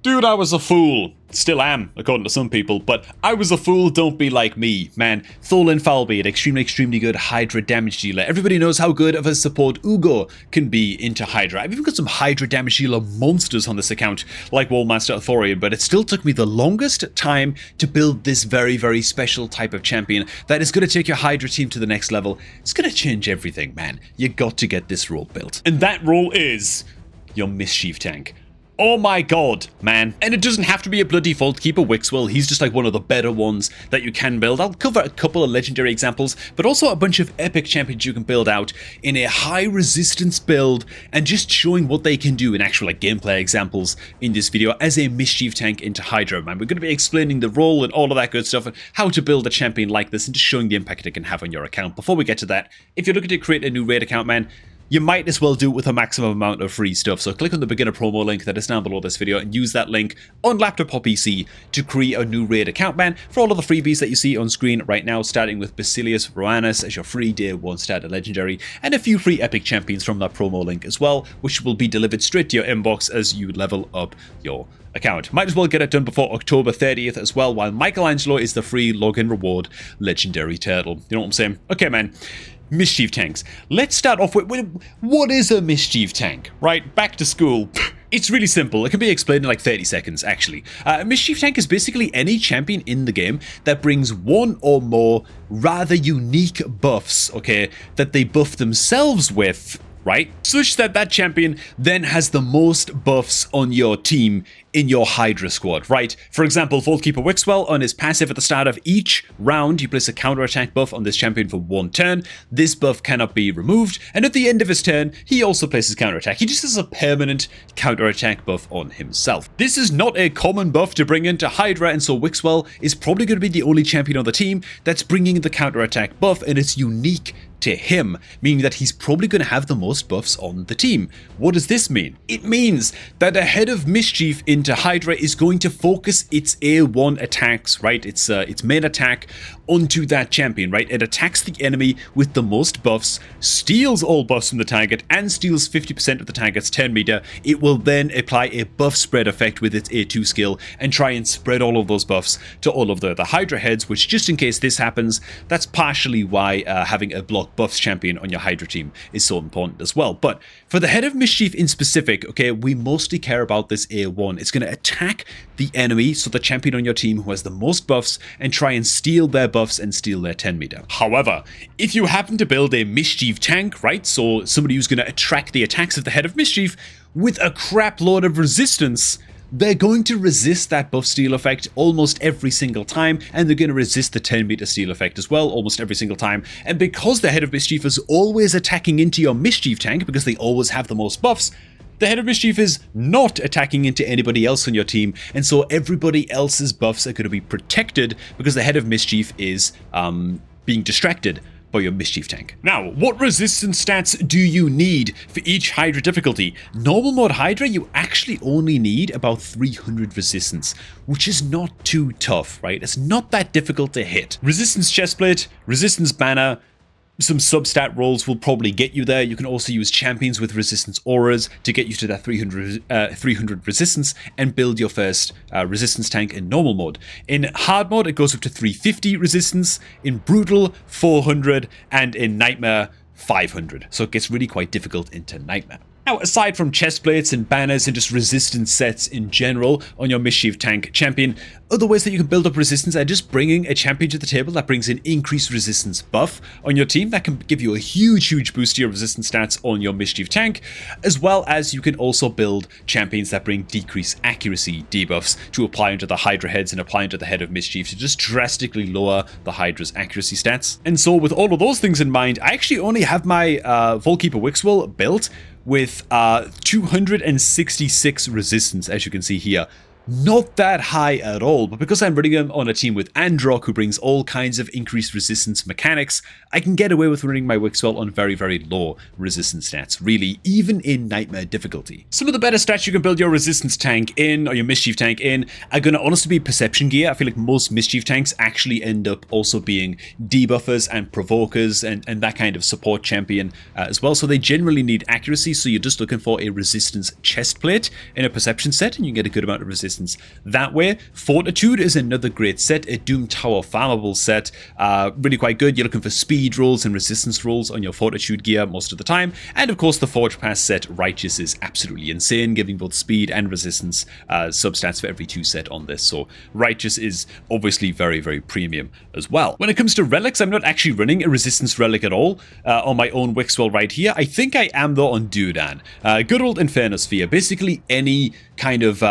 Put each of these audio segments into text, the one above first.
Dude, I was a fool. Still am, according to some people, but I was a fool, don't be like me. Man, Thorlin Falby, an extremely good Hydra damage dealer. Everybody knows how good of a support Ugo can be into Hydra. I've even got some Hydra damage dealer monsters on this account, like Wallmaster Athorian, but it still took me the longest time to build this very special type of champion that is going to take your Hydra team to the next level. It's going to change everything, man. You got to get this role built. And that role is your Mischief tank. Oh my god, man. And it doesn't have to be a bloody Vault Keeper Wixwell, he's just like one of the better ones that you can build. I'll cover a couple of legendary examples, but also a bunch of epic champions you can build out in a high resistance build, and just showing what they can do in actual like gameplay examples in this video as a Mischief tank into Hydra, man. We're going to be explaining the role and all of that good stuff and how to build a champion like this and just showing the impact it can have on your account. Before we get to that, if you're looking to create a new raid account, man, you might as well do it with a maximum amount of free stuff. So click on the beginner promo link that is down below this video and use that link on laptop or PC to create a new raid account, man, for all of the freebies that you see on screen right now, starting with Basilius Roanus as your free day 1 starter legendary, and a few free epic champions from that promo link as well, which will be delivered straight to your inbox as you level up your account. Might as well get it done before October 30th as well, while Michelangelo is the free login reward legendary turtle. You know what I'm saying? Okay, man. Mischief tanks. Let's start off with what is a Mischief tank, right? Back to school. It's really simple. It can be explained in like 30 seconds, actually. A Mischief tank is basically any champion in the game that brings one or more rather unique buffs, okay, that they buff themselves with, right? Such that that champion then has the most buffs on your team in your Hydra squad, right? For example, Vault Keeper Wixwell, on his passive at the start of each round, you place a counter-attack buff on this champion for 1 turn. This buff cannot be removed, and at the end of his turn, he also places counter-attack. He just has a permanent counter-attack buff on himself. This is not a common buff to bring into Hydra, and so Wixwell is probably going to be the only champion on the team that's bringing the counter-attack buff, and it's unique to him, meaning that he's probably going to have the most buffs on the team. What does this mean? It means that a Head of Mischief into Hydra is going to focus its A1 attacks, right? Its main attack onto that champion, right? It attacks the enemy with the most buffs, steals all buffs from the target, and steals 50% of the target's turn meter. It will then apply a buff spread effect with its A2 skill and try and spread all of those buffs to all of the Hydra heads, which, just in case this happens, that's partially why having a block buffs champion on your Hydra team is so important as well. But for the Head of Mischief in specific, okay, we mostly care about this A1. It's going to attack the enemy, so the champion on your team who has the most buffs, and try and steal their buffs and steal their 10 meter. However, if you happen to build a Mischief tank, right, so somebody who's going to attract the attacks of the Head of Mischief with a crap load of resistance, they're going to resist that buff steal effect almost every single time, and they're going to resist the 10 meter steal effect as well almost every single time. And because the Head of Mischief is always attacking into your Mischief tank, because they always have the most buffs, the Head of Mischief is not attacking into anybody else on your team, and so everybody else's buffs are going to be protected because the Head of Mischief is being distracted by your Mischief tank. Now, what resistance stats do you need for each Hydra difficulty? Normal mode Hydra, you actually only need about 300 resistance, which is not too tough, right? It's not that difficult to hit. Resistance chestplate, resistance banner, some substat rolls will probably get you there. You can also use champions with resistance auras to get you to that 300 resistance and build your first resistance tank in normal mode. In hard mode, it goes up to 350 resistance, in brutal 400, and in nightmare 500. So it gets really quite difficult into nightmare. Now, aside from chest plates and banners and just resistance sets in general on your Mischief tank champion, other ways that you can build up resistance are just bringing a champion to the table that brings an increased resistance buff on your team. That can give you a huge boost to your resistance stats on your Mischief tank, as well as you can also build champions that bring decreased accuracy debuffs to apply onto the Hydra heads and apply onto the Head of Mischief to just drastically lower the Hydra's accuracy stats. And so with all of those things in mind, I actually only have my Vault Keeper Wixwell built with 266 resistance, as you can see here. Not that high at all, but because I'm running him on a team with Androck, who brings all kinds of increased resistance mechanics, I can get away with running my Wixwell on very low resistance stats, really, even in Nightmare difficulty. Some of the better stats you can build your resistance tank in, or your Mischief tank in, are going to honestly be Perception Gear. I feel like most Mischief tanks actually end up also being debuffers and provokers and that kind of support champion as well, so they generally need accuracy, so you're just looking for a resistance chest plate in a perception set, and you can get a good amount of resistance resistance that way. Fortitude is another great set, a Doom Tower farmable set, really quite good. You're looking for speed rolls and resistance rolls on your Fortitude gear most of the time, and of course the Forge Pass set, Righteous, is absolutely insane, giving both speed and resistance substats for every 2 set on this, so Righteous is obviously very, very premium as well. When it comes to relics, I'm not actually running a resistance relic at all on my own Wixwell right here. I think I am though on Dudan. Good old Inferno Sphere, basically any kind of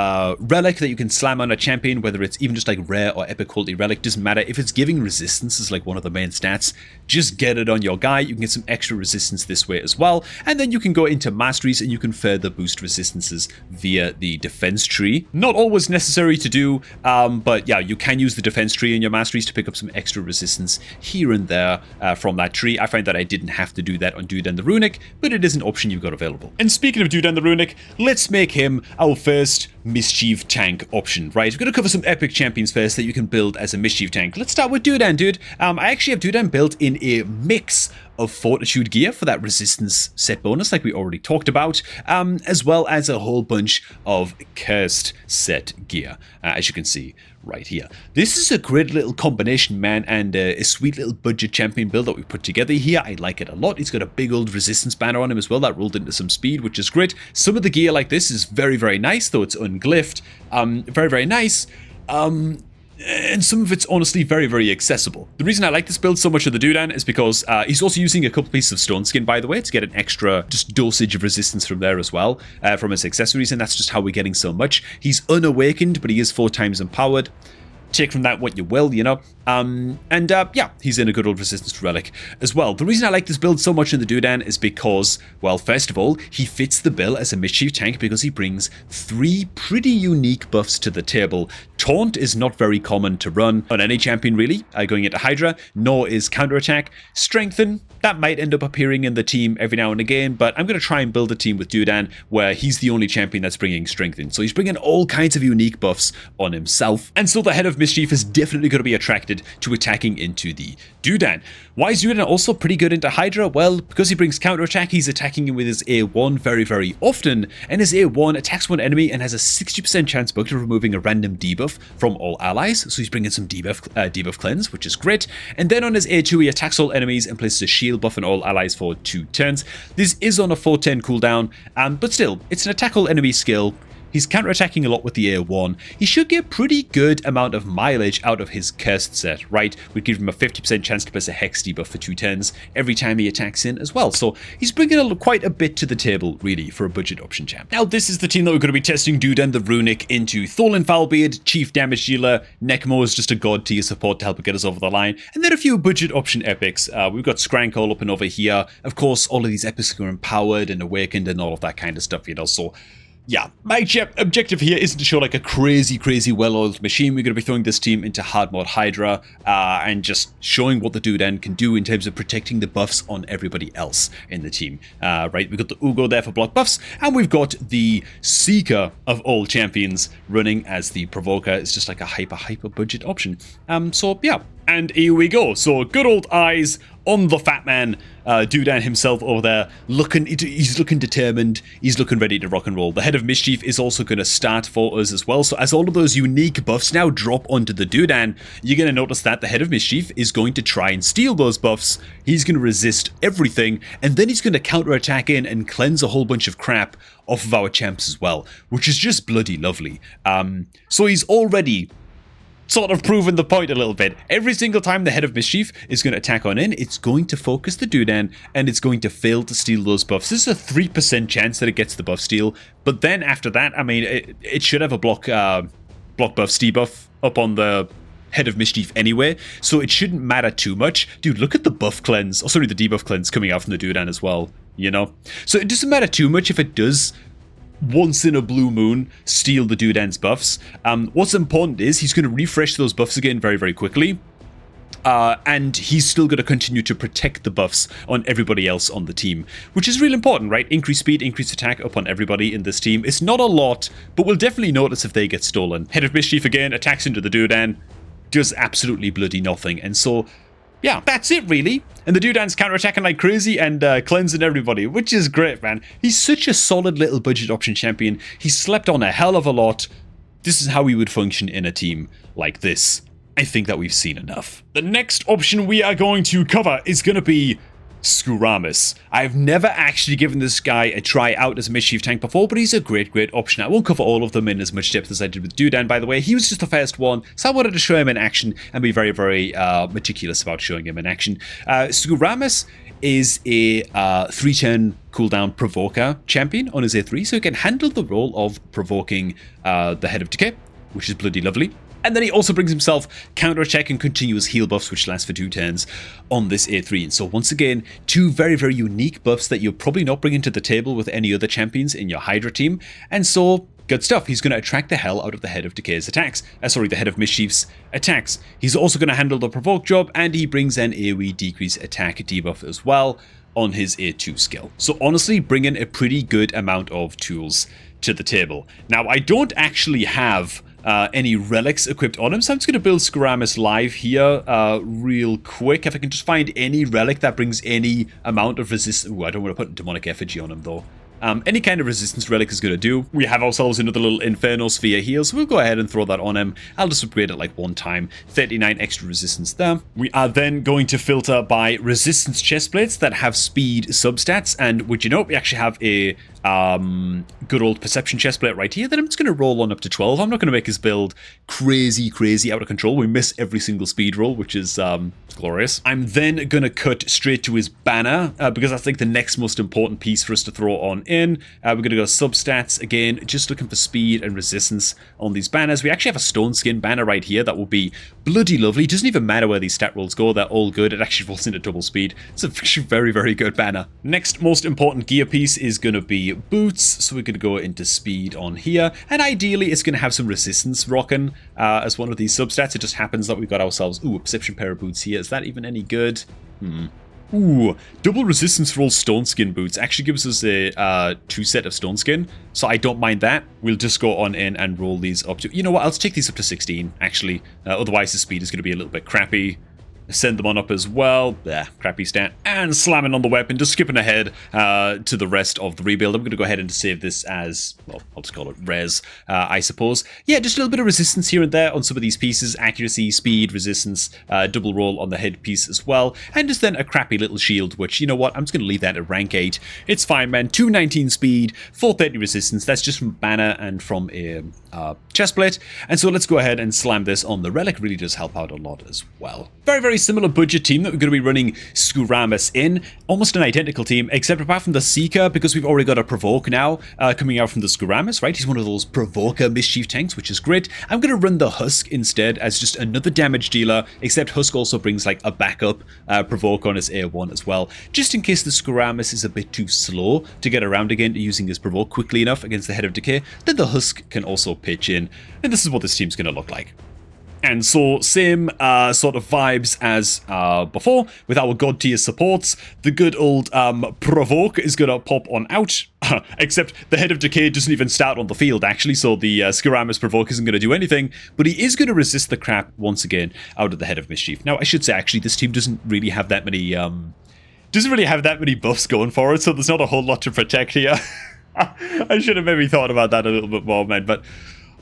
relic that you can slam on a champion, whether it's even just like rare or epic quality relic, doesn't matter. If it's giving resistance as like one of the main stats, just get it on your guy. You can get some extra resistance this way as well, and then you can go into masteries and you can further boost resistances via the defense tree. Not always necessary to do, but yeah, you can use the defense tree in your masteries to pick up some extra resistance here and there from that tree. I find that I didn't have to do that on Dudan the Runic, but it is an option you've got available. And speaking of Dudan the Runic, let's make him our first Mischief tank option, right? We're going to cover some epic champions first that you can build as a Mischief tank. Let's start with Dudan, dude. I actually have Dudan built in a mix of Fortitude gear for that resistance set bonus like we already talked about, as well as a whole bunch of cursed set gear, as you can see right here. This is a great little combination, man, and a sweet little budget champion build that we put together here. I like it a lot. He's got a big old resistance banner on him as well that rolled into some speed, which is great. Some of the gear like this is very, very nice, though it's unglyphed. Very, very nice. And some of it's honestly very, very accessible. The reason I like this build so much of the Dudan is because he's also using a couple pieces of stone skin, by the way, to get an extra just dosage of resistance from there as well, from his accessories, and that's just how we're getting so much. He's unawakened, but he is 4 times empowered. Take from that what you will, you know. Yeah, he's in a good old resistance relic as well. The reason I like this build so much in the Dudan is because, well, first of all, he fits the bill as a Mischief tank because he brings 3 pretty unique buffs to the table. Taunt is not very common to run on any champion, really, going into Hydra, nor is Counterattack. Strengthen, that might end up appearing in the team every now and again, but I'm going to try and build a team with Dudan where he's the only champion that's bringing Strengthen. So he's bringing all kinds of unique buffs on himself, and so the Head of Mischief is definitely going to be attracted to attacking into the Dudan. Why is Dudan also pretty good into Hydra? Well, because he brings counterattack, he's attacking him with his A1 very, very often, and his A1 attacks one enemy and has a 60% chance book of removing a random debuff from all allies, so he's bringing some debuff cleanse, which is great. And then on his A2, he attacks all enemies and places a shield buff on all allies for 2 turns. This is on a 4-turn cooldown, but still, it's an attack all enemy skill. He's counterattacking a lot with the A1. He should get a pretty good amount of mileage out of his cursed set, right? We'd give him a 50% chance to place a hex debuff for 2 turns every time he attacks in as well. So he's bringing quite a bit to the table, really, for a budget option champ. Now, this is the team that we're going to be testing Dudan the Runic into. Thorlin Foulbeard, Chief Damage Dealer. Necmo is just a god tier support to help get us over the line. And then a few budget option epics. We've got Skrank all up and over here. Of course, all of these epics are empowered and awakened and all of that kind of stuff, you know, so yeah, my objective here isn't to show like a crazy, crazy well-oiled machine. We're going to be throwing this team into hard mode Hydra and just showing what the Dudan can do in terms of protecting the buffs on everybody else in the team. Right, we've got the Ugo there for block buffs, and we've got the Seeker of all champions running as the Provoker. It's just like a hyper budget option. So yeah, and here we go. So good old eyes on the fat man, Dudan himself over there, he's looking determined, he's looking ready to rock and roll. The Head of Mischief is also going to start for us as well, so as all of those unique buffs now drop onto the Dudan, you're going to notice that the Head of Mischief is going to try and steal those buffs. He's going to resist everything, and then he's going to counterattack in and cleanse a whole bunch of crap off of our champs as well, which is just bloody lovely. So he's already sort of proven the point a little bit. Every single time the Head of Mischief is going to attack on in, it's going to focus the Dudan, and it's going to fail to steal those buffs. This is a 3% chance that it gets the buff steal, but then after that, I mean, it should have a block buff, debuff up on the Head of Mischief anyway, so it shouldn't matter too much. Dude, look at the buff cleanse, oh sorry, the debuff cleanse coming out from the Dudan as well, you know? So it doesn't matter too much if it does once in a blue moon steal the Dudan's buffs. What's important is he's going to refresh those buffs again very, very quickly. And he's still going to continue to protect the buffs on everybody else on the team, which is really important, right? Increase speed, increase attack up on everybody in this team. It's not a lot, but we'll definitely notice if they get stolen. Head of Mischief again attacks into the Dudan, does absolutely bloody nothing, and so yeah, that's it really. And the Dudan's counterattacking like crazy and cleansing everybody, which is great, man. He's such a solid little budget option champion. He's slept on a hell of a lot. this is how we would function in a team like this. I think that we've seen enough. The next option we are going to cover is going to be Skuramis. I've never actually given this guy a try out as a mischief tank before, but he's a great option. I won't cover all of them in as much depth as I did with Dudan, by the way. He was just the first one, so I wanted to show him in action and be very meticulous about showing him in action. Skuramis is a 3-turn cooldown provoker champion on his A3, so he can handle the role of provoking the Head of Decay, which is bloody lovely. And then he also brings himself counter attack and continuous heal buffs, which last for 2 turns on this A3. And so once again, 2 very unique buffs that you're probably not bringing to the table with any other champions in your Hydra team. And so, good stuff. He's going to attract the hell out of the Head of Decay's attacks. The Head of Mischief's attacks. He's also going to handle the provoke job, and he brings an AoE decrease attack debuff as well on his A2 skill. So honestly, bringing a pretty good amount of tools to the table. Now, I don't actually have any relics equipped on him, so I'm just going to build Skuramis live here real quick. If I can just find any relic that brings any amount of resistance. Ooh, I don't want to put Demonic Effigy on him though. Any kind of resistance relic is going to do. We have ourselves another little Inferno Sphere here, so we'll go ahead and throw that on him. I'll just upgrade it like 1 time. 39 extra resistance there. We are then going to filter by resistance chestplates that have speed substats, and would you know, we actually have a good old perception chestplate right here that I'm just going to roll on up to 12. I'm not going to make his build crazy out of control. We miss every single speed roll, which is glorious. I'm then going to cut straight to his banner because that's like the next most important piece for us to throw on in. We're going to go substats again, just looking for speed and resistance on these banners. We actually have a stone skin banner right here that will be bloody lovely. It doesn't even matter where these stat rolls go, they're all good. It actually rolls into double speed. It's a very good banner. Next most important gear piece is going to be boots, so we're going to go into speed on here, and ideally it's going to have some resistance rocking as one of these substats. It just happens that we've got ourselves a perception pair of boots here. Is that even any good? Ooh, double resistance roll stone skin boots actually gives us a 2 set of stone skin, so I don't mind that. We'll just go on in and roll these up to, you know what, I'll take these up to 16 actually, otherwise the speed is going to be a little bit crappy. Send them on up as well. Crappy stat. And slamming on the weapon, just skipping ahead to the rest of the rebuild. I'm going to go ahead and save this as, well, I'll just call it res, I suppose. Yeah, just a little bit of resistance here and there on some of these pieces. Accuracy, speed, resistance, double roll on the head piece as well. And just then a crappy little shield, which, you know what, I'm just going to leave that at rank 8. It's fine, man. 219 speed, 430 resistance. That's just from banner and from a chestplate. And so let's go ahead and slam this on. The relic really does help out a lot as well. Very similar budget team that we're going to be running Skuramis in. Almost an identical team, except apart from the Seeker, because we've already got a Provoke now coming out from the Skuramis, right? He's one of those Provoker mischief tanks, which is great. I'm going to run the Husk instead as just another damage dealer, except Husk also brings like a backup Provoke on his A1 as well, just in case the Skuramis is a bit too slow to get around again to using his Provoke quickly enough against the Head of Decay. Then the Husk can also pitch in, and this is what this team's going to look like. And so, same sort of vibes as before, with our god tier supports. The good old Provoke is going to pop on out, except the Head of Decay doesn't even start on the field, actually, so the Skuramis Provoke isn't going to do anything, but he is going to resist the crap, once again, out of the Head of Mischief. Now, I should say, actually, this team doesn't really have that many buffs going for it, so there's not a whole lot to protect here. I should have maybe thought about that a little bit more, man, but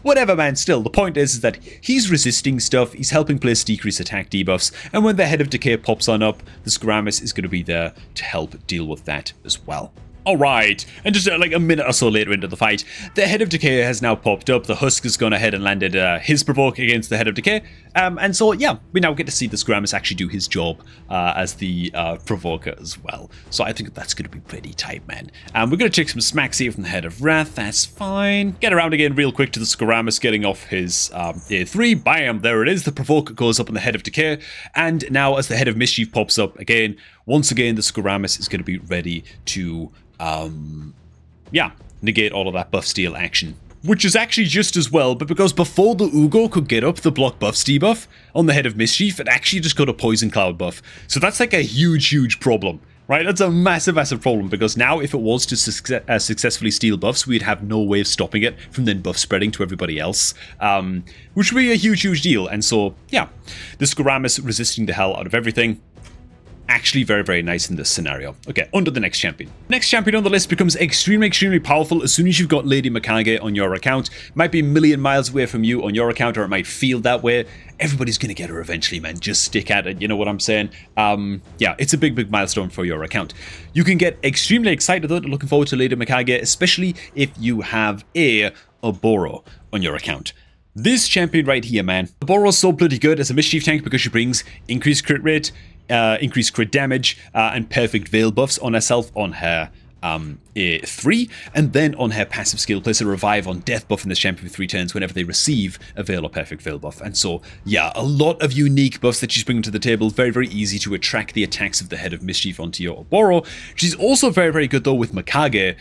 whatever, man. Still, the point is that he's resisting stuff, he's helping place decrease attack debuffs, and when the Head of Decay pops on up, the Skuramis is going to be there to help deal with that as well. Alright, and just like a minute or so later into the fight, the Head of Decay has now popped up. The Husk has gone ahead and landed his Provoke against the Head of Decay. And so, yeah, we now get to see the Skuramis actually do his job as the Provoker as well. So I think that's going to be pretty tight, man. We're going to take some smacks here from the Head of Wrath. That's fine. Get around again real quick to the Skuramis getting off his A3. Bam, there it is. The Provoke goes up on the Head of Decay. And now as the Head of Mischief pops up again, once again, the Skuramis is going to be ready to negate all of that buff steal action. Which is actually just as well, but because before the Ugo could get up the block buffs debuff on the Head of Mischief, it actually just got a Poison Cloud buff. So that's like a huge problem, right? That's a massive problem, because now if it was to successfully steal buffs, we'd have no way of stopping it from then buff spreading to everybody else, which would be a huge deal. And so, yeah, the Skuramis resisting the hell out of everything. actually very, very nice in this scenario. Okay, on to the next champion. Next champion on the list becomes extremely, extremely powerful as soon as you've got Lady Mikage on your account. Might be a million miles away from you on your account, or it might feel that way. Everybody's going to get her eventually, man. Just stick at it, you know what I'm saying? Yeah, it's a big, big milestone for your account. You can get extremely excited, though, looking forward to Lady Mikage, especially if you have a Oboro on your account. This champion right here, man. Oboro's so bloody good as a mischief tank because she brings increased crit rate, increased crit damage, and perfect veil buffs on herself on her A3, and then on her passive skill place a revive on death buff in this champion for 3 turns whenever they receive a veil or perfect veil buff. And so yeah, a lot of unique buffs that she's bringing to the table. Very, very easy to attract the attacks of the Head of Mischief onto your Oboro. She's also very, very good though with Mikage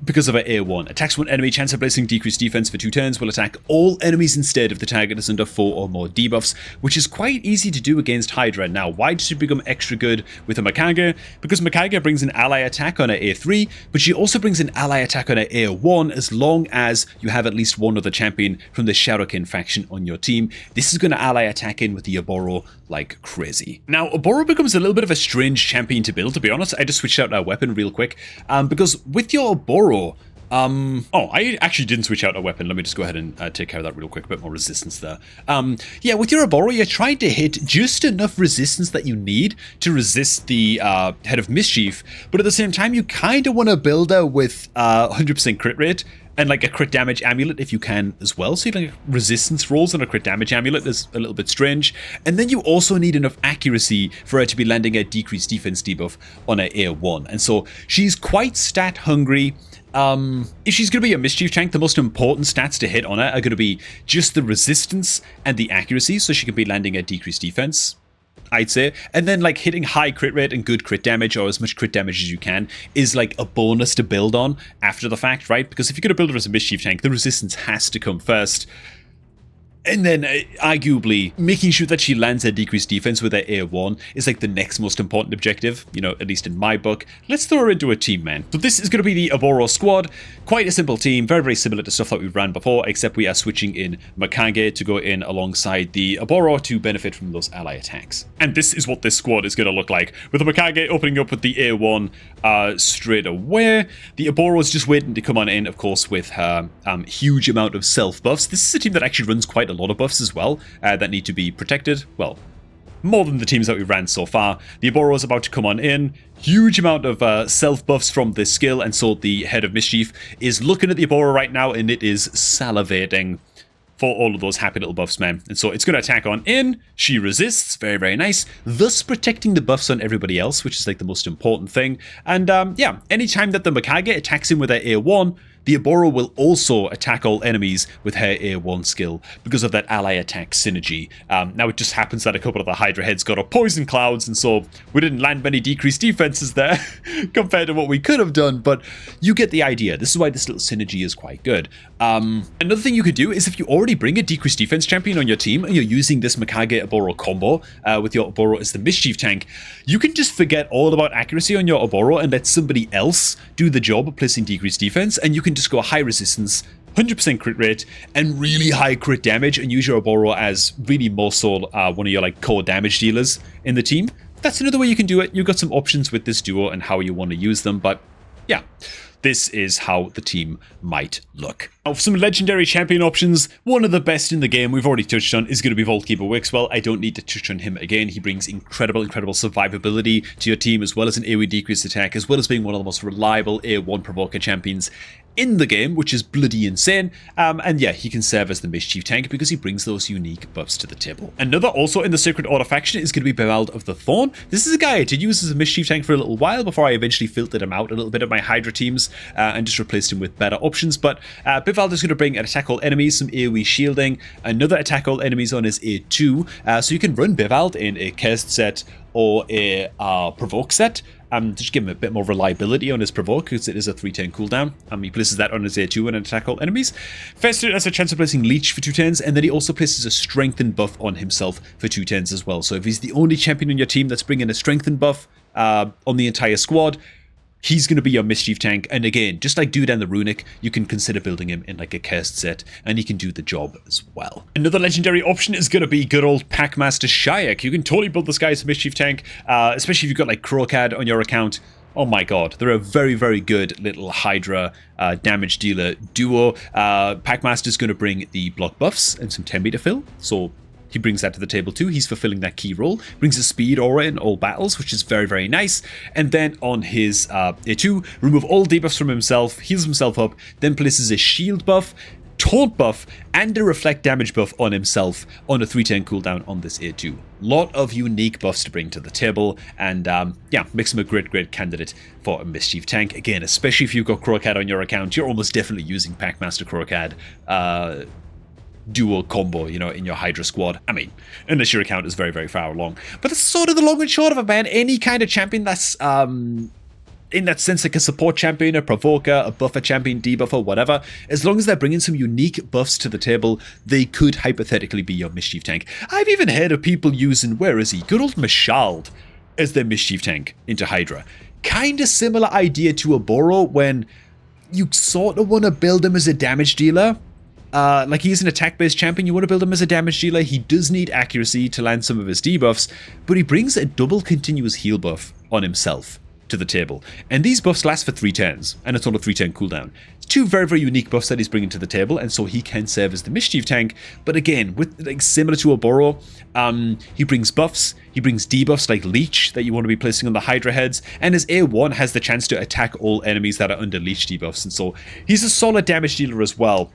because of her A1. Attacks one enemy, chance of placing decreased defense for 2 turns, will attack all enemies instead if the target is under 4 or more debuffs, which is quite easy to do against Hydra. Now, why does she become extra good with a Mikage? Because Mikage brings an ally attack on her A3, but she also brings an ally attack on her A1 as long as you have at least one other champion from the Shadowkin faction on your team. This is going to ally attack in with the Oboro like crazy. Now, Oboro becomes a little bit of a strange champion to build, to be honest. I just switched out our weapon real quick, because with your Oboro, oh, I actually didn't switch out a weapon. Let me just go ahead and take care of that real quick. A bit more resistance there. Yeah, with your Oboro, you're trying to hit just enough resistance that you need to resist the Head of Mischief, but at the same time, you kind of want to build her with 100% crit rate and like a crit damage amulet if you can as well. So like resistance rolls on a crit damage amulet is a little bit strange. And then you also need enough accuracy for her to be landing a decreased defense debuff on her A1. And so she's quite stat hungry. If she's going to be a mischief tank, the most important stats to hit on her are going to be just the resistance and the accuracy, so she can be landing a decreased defense, I'd say. And then like hitting high crit rate and good crit damage, or as much crit damage as you can, is like a bonus to build on after the fact, right? Because if you're going to build her as a mischief tank, the resistance has to come first. And then, arguably, making sure that she lands her decreased defense with her A1 is like the next most important objective, you know, at least in my book. Let's throw her into a team, man. So this is going to be the Oboro squad. Quite a simple team, very, very similar to stuff that we've ran before, except we are switching in Mikage to go in alongside the Oboro to benefit from those ally attacks. And this is what this squad is going to look like, with the Mikage opening up with the A1 straight away. The Oboro is just waiting to come on in, of course, with her huge amount of self buffs. This is a team that actually runs quite a lot of buffs as well that need to be protected. Well, more than the teams that we ran so far. The Oboro is about to come on in. Huge amount of self buffs from this skill, and so the Head of Mischief is looking at the Oboro right now, and it is salivating for all of those happy little buffs, man. And so it's going to attack on in. She resists. Very, very nice. Thus protecting the buffs on everybody else, which is like the most important thing. And yeah, anytime that the Mikage attacks him with her A1, the Oboro will also attack all enemies with her A1 skill because of that ally attack synergy. Now it just happens that a couple of the Hydra heads got up poison clouds, and so we didn't land many decreased defenses there compared to what we could have done, but you get the idea. This is why this little synergy is quite good. Another thing you could do is if you already bring a decreased defense champion on your team and you're using this Mikage Oboro combo with your Oboro as the mischief tank, you can just forget all about accuracy on your Oboro and let somebody else do the job of placing decreased defense, and you can just go high resistance, 100% crit rate, and really high crit damage, and use your Oboro as really more so one of your like core damage dealers in the team. That's another way you can do it. You've got some options with this duo and how you want to use them, but yeah, this is how the team might look. Now, for some legendary champion options, one of the best in the game we've already touched on is going to be Vaultkeeper Wixwell. I don't need to touch on him again. He brings incredible survivability to your team, as well as an AoE decreased attack, as well as being one of the most reliable A1 provoker champions in the game, which is bloody insane. And yeah, he can serve as the mischief tank because he brings those unique buffs to the table. Another also in the Sacred Order faction is going to be Bevald of the Thorn. This is a guy I did use as a mischief tank for a little while before I eventually filtered him out a little bit of my Hydra teams and just replaced him with better options. But Bevald is going to bring an attack all enemies, some AoE shielding, another attack all enemies on his A2, so you can run Bevald in a cursed set or a provoke set. Just give him a bit more reliability on his provoke, because it is a 3-turn cooldown. He places that on his A2 and attack all enemies. First, it has a chance of placing Leech for 2 turns, and then he also places a strengthened buff on himself for 2 turns as well. So if he's the only champion on your team that's bringing a strengthened buff on the entire squad, he's going to be your mischief tank. And again, just like Dude and the Runic, you can consider building him in like a cursed set, and he can do the job as well. Another legendary option is going to be good old Packmaster Shayak. You can totally build this guy as a mischief tank, especially if you've got like Crocad on your account. Oh my god, they're a very, very good little Hydra damage dealer duo. Packmaster's going to bring the block buffs and some 10 meter fill, so he brings that to the table too. He's fulfilling that key role. Brings a speed aura in all battles, which is very, very nice. And then on his A2, remove all debuffs from himself, heals himself up, then places a shield buff, taunt buff, and a reflect damage buff on himself on a 3-turn cooldown on this A2. Lot of unique buffs to bring to the table, and yeah, makes him a great candidate for a mischief tank. Again, especially if you've got Crocad on your account, you're almost definitely using Packmaster Crocad duo combo, you know, in your Hydra squad. I mean, unless your account is very, very far along. But that's sort of the long and short of it, man. Any kind of champion that's in that sense, like a support champion, a provoker, a buffer champion, debuffer, whatever, as long as they're bringing some unique buffs to the table, they could hypothetically be your mischief tank. I've even heard of people using, where is he? Good old Mashald as their mischief tank into Hydra. Kind of similar idea to a Boro when you sort of want to build him as a damage dealer. Like he's an attack-based champion, you want to build him as a damage dealer. He does need accuracy to land some of his debuffs, but he brings a double continuous heal buff on himself to the table. And these buffs last for 3 turns, and it's on a 3-turn cooldown. It's 2 very, very unique buffs that he's bringing to the table, and so he can serve as the mischief tank. But again, with like similar to a Boro, he brings buffs, he brings debuffs like Leech that you want to be placing on the Hydra heads, and his A1 has the chance to attack all enemies that are under Leech debuffs, and so he's a solid damage dealer as well.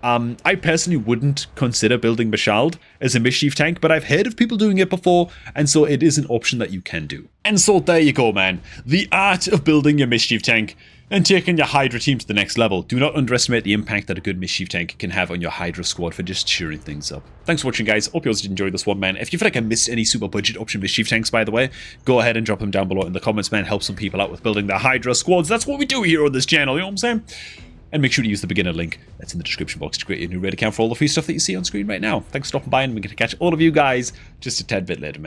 I personally wouldn't consider building Mashald as a mischief tank, but I've heard of people doing it before, and so it is an option that you can do. And so there you go, man. The art of building your mischief tank and taking your Hydra team to the next level. Do not underestimate the impact that a good mischief tank can have on your Hydra squad for just cheering things up. Thanks for watching, guys. Hope you all did enjoy this one, man. If you feel like I missed any super budget option mischief tanks, by the way, go ahead and drop them down below in the comments, man. Help some people out with building their Hydra squads. That's what we do here on this channel, you know what I'm saying? And make sure to use the beginner link that's in the description box to create your new raid account for all the free stuff that you see on screen right now. Thanks for stopping by, and we're going to catch all of you guys just a tad bit later, man.